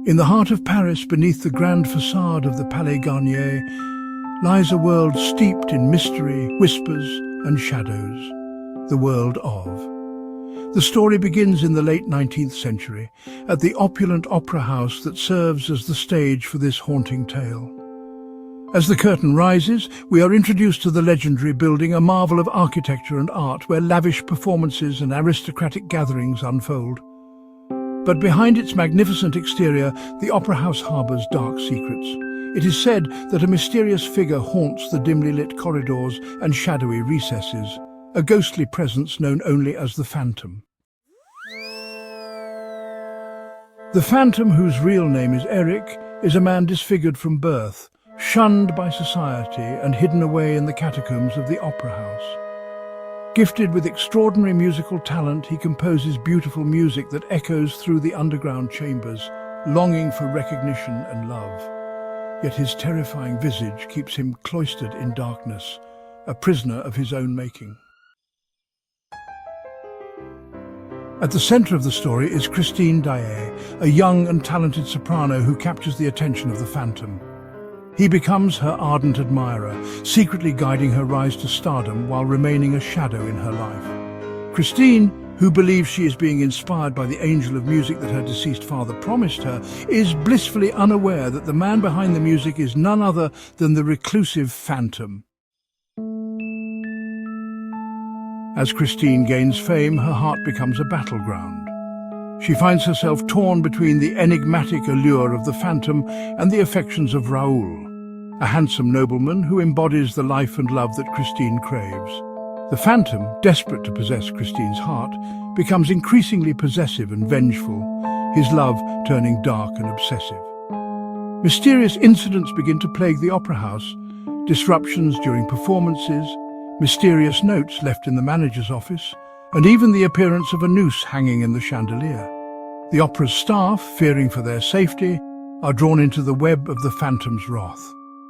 In the heart of Paris, beneath the grand facade of the Palais Garnier, lies a world steeped in mystery, whispers and shadows, the world of. The story begins in the late 19th century, at the opulent opera house that serves as the stage for this haunting tale. As the curtain rises, we are introduced to the legendary building, a marvel of architecture and art where lavish performances and aristocratic gatherings unfold. But behind its magnificent exterior, the opera house harbours dark secrets. It is said that a mysterious figure haunts the dimly lit corridors and shadowy recesses, a ghostly presence known only as the Phantom. The Phantom, whose real name is Eric, is a man disfigured from birth, shunned by society and hidden away in the catacombs of the opera house. Gifted with extraordinary musical talent, he composes beautiful music that echoes through the underground chambers, longing for recognition and love. Yet his terrifying visage keeps him cloistered in darkness, a prisoner of his own making. At the centre of the story is Christine Daae, a young and talented soprano who captures the attention of the Phantom. He becomes her ardent admirer, secretly guiding her rise to stardom while remaining a shadow in her life. Christine, who believes she is being inspired by the angel of music that her deceased father promised her, is blissfully unaware that the man behind the music is none other than the reclusive Phantom. As Christine gains fame, her heart becomes a battleground. She finds herself torn between the enigmatic allure of the Phantom and the affections of Raoul, a handsome nobleman who embodies the life and love that Christine craves. The Phantom, desperate to possess Christine's heart, becomes increasingly possessive and vengeful, his love turning dark and obsessive. Mysterious incidents begin to plague the opera house, disruptions during performances, mysterious notes left in the manager's office, and even the appearance of a noose hanging in the chandelier. The opera's staff, fearing for their safety, are drawn into the web of the Phantom's wrath.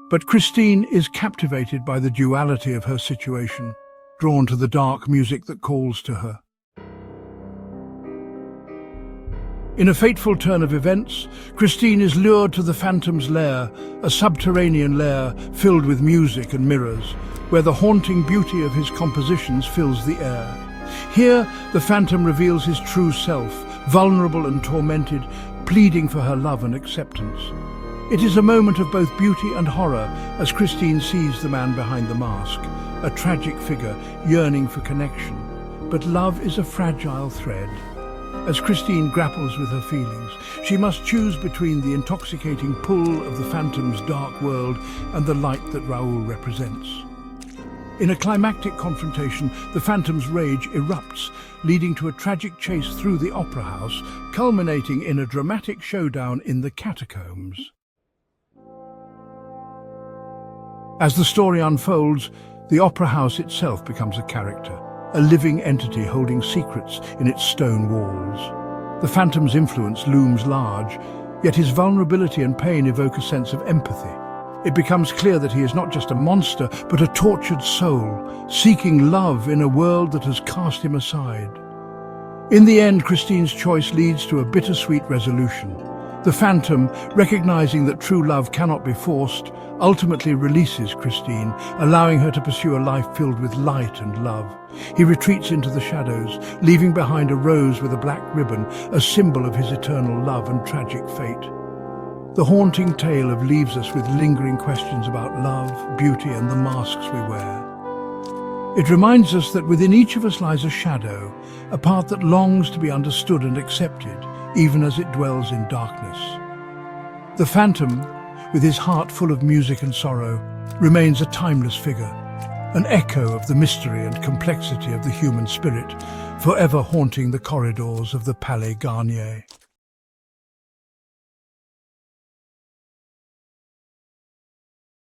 But Christine is captivated by the duality of her situation, drawn to the dark music that calls to her. In a fateful turn of events, Christine is lured to the Phantom's lair, a subterranean lair filled with music and mirrors, where the haunting beauty of his compositions fills the air. Here, the Phantom reveals his true self, vulnerable and tormented, pleading for her love and acceptance. It is a moment of both beauty and horror as Christine sees the man behind the mask, a tragic figure yearning for connection. But love is a fragile thread. As Christine grapples with her feelings, she must choose between the intoxicating pull of the Phantom's dark world and the light that Raoul represents. In a climactic confrontation, the Phantom's rage erupts, leading to a tragic chase through the opera house, culminating in a dramatic showdown in the catacombs. As the story unfolds, the opera house itself becomes a character, a living entity holding secrets in its stone walls. The Phantom's influence looms large, yet his vulnerability and pain evoke a sense of empathy. It becomes clear that he is not just a monster, but a tortured soul, seeking love in a world that has cast him aside. In the end, Christine's choice leads to a bittersweet resolution. The Phantom, recognizing that true love cannot be forced, ultimately releases Christine, allowing her to pursue a life filled with light and love. He retreats into the shadows, leaving behind a rose with a black ribbon, a symbol of his eternal love and tragic fate. The haunting tale leaves us with lingering questions about love, beauty, and the masks we wear. It reminds us that within each of us lies a shadow, a part that longs to be understood and accepted, even as it dwells in darkness. The Phantom, with his heart full of music and sorrow, remains a timeless figure, an echo of the mystery and complexity of the human spirit, forever haunting the corridors of the Palais Garnier.